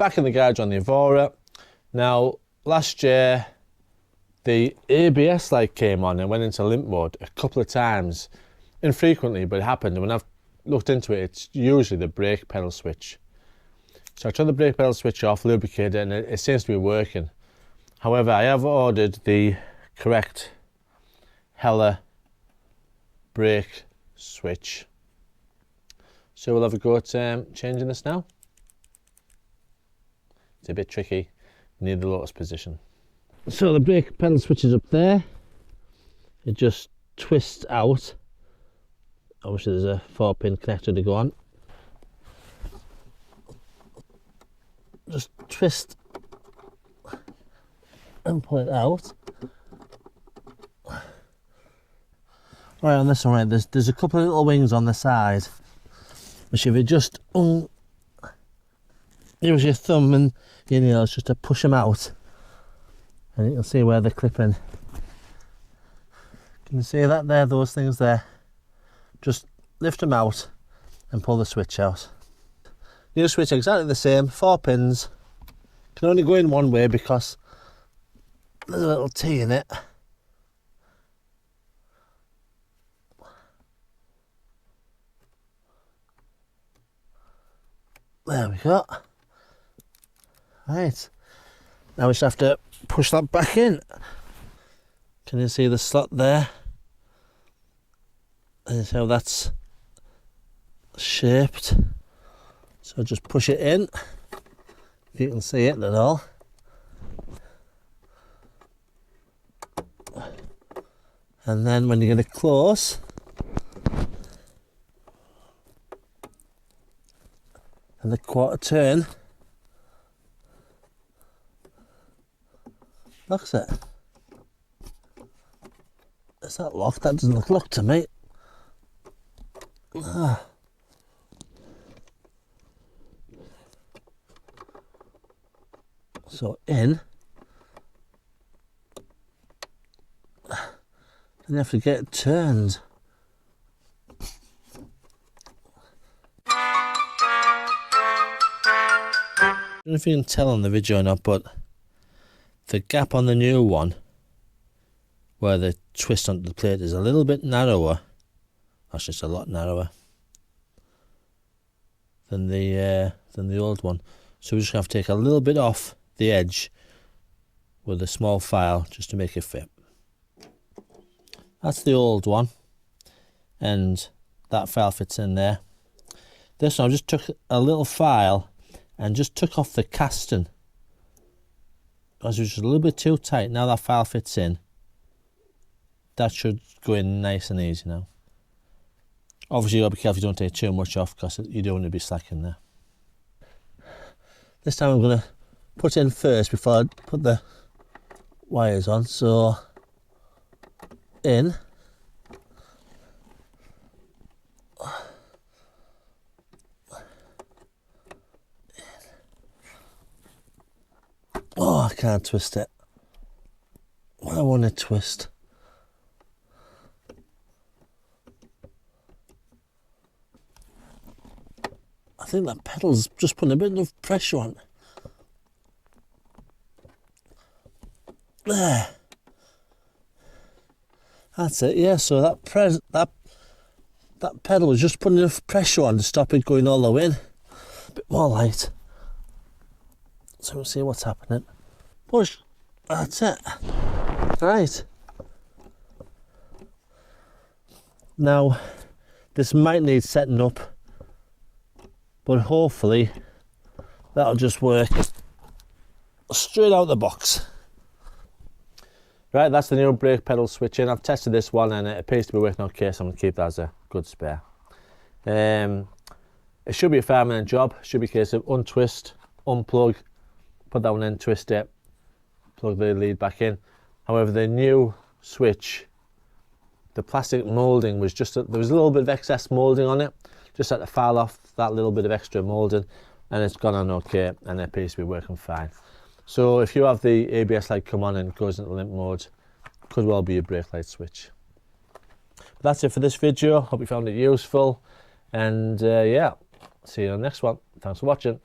back in the garage on the Evora. Now, last year, the ABS light came on and went into limp mode a couple of times. Infrequently, but it happened. And when I've looked into it, it's usually the brake pedal switch. So I turned the brake pedal switch off, lubricated it, and it seems to be working. However, I have ordered the correct Hella brake switch. So we'll have a go at changing this now. It's a bit tricky, near the lotus position. So the brake pedal switch is up there. It just twists out. Obviously there's a 4-pin connector to go on. Just twist and pull it out. Right, on this one, right, there's a couple of little wings on the side, which if you just use your thumb and your nails just to push them out, and you'll see where they're clipping. Can you see that there, those things there? Just lift them out and pull the switch out. New switch exactly the same, 4 pins. Can only go in one way because there's a little T in it. There we go. Right. Now we just have to push that back in. Can you see the slot there? And see how that's shaped. So just push it in, if you can see it at all. And then when you get it close, and the quarter turn, locks it. Is that locked? That doesn't look locked to me. Ah. So in, and you have to get it turned. I don't know if you can tell on the video or not, but the gap on the new one, where the twist onto the plate is a little bit narrower. That's just a lot narrower than the old one. So we just have to take a little bit off the edge with a small file just to make it fit. That's the old one, and that file fits in there. This one I just took a little file and just took off the casting because it was just a little bit too tight. Now that file fits in, that should go in nice and easy now. Obviously you got to be careful you don't take too much off because you don't want to be slacking there. This time I'm going to put in first before I put the wires on. So in, oh, I can't twist it. I want to twist. I think that pedal's just putting a bit of pressure on. There. That's it, yeah, so that pedal was just putting enough pressure on to stop it going all the way in. A bit more light. So we'll see what's happening. Push. That's it. Right. Now, this might need setting up, but hopefully that'll just work straight out the box. Right, that's the new brake pedal switch in. I've tested this one and it appears to be working okay, so I'm going to keep that as a good spare. It should be a 5-minute job. It should be a case of untwist, unplug, put that one in, twist it, plug the lead back in. However, the new switch, the plastic moulding was just, there was a little bit of excess moulding on it. Just had to file off that little bit of extra moulding and it's gone on okay and it appears to be working fine. So if you have the ABS light come on and it goes into limp mode, could well be a brake light switch. But that's it for this video. Hope you found it useful, and yeah, see you on the next one. Thanks for watching.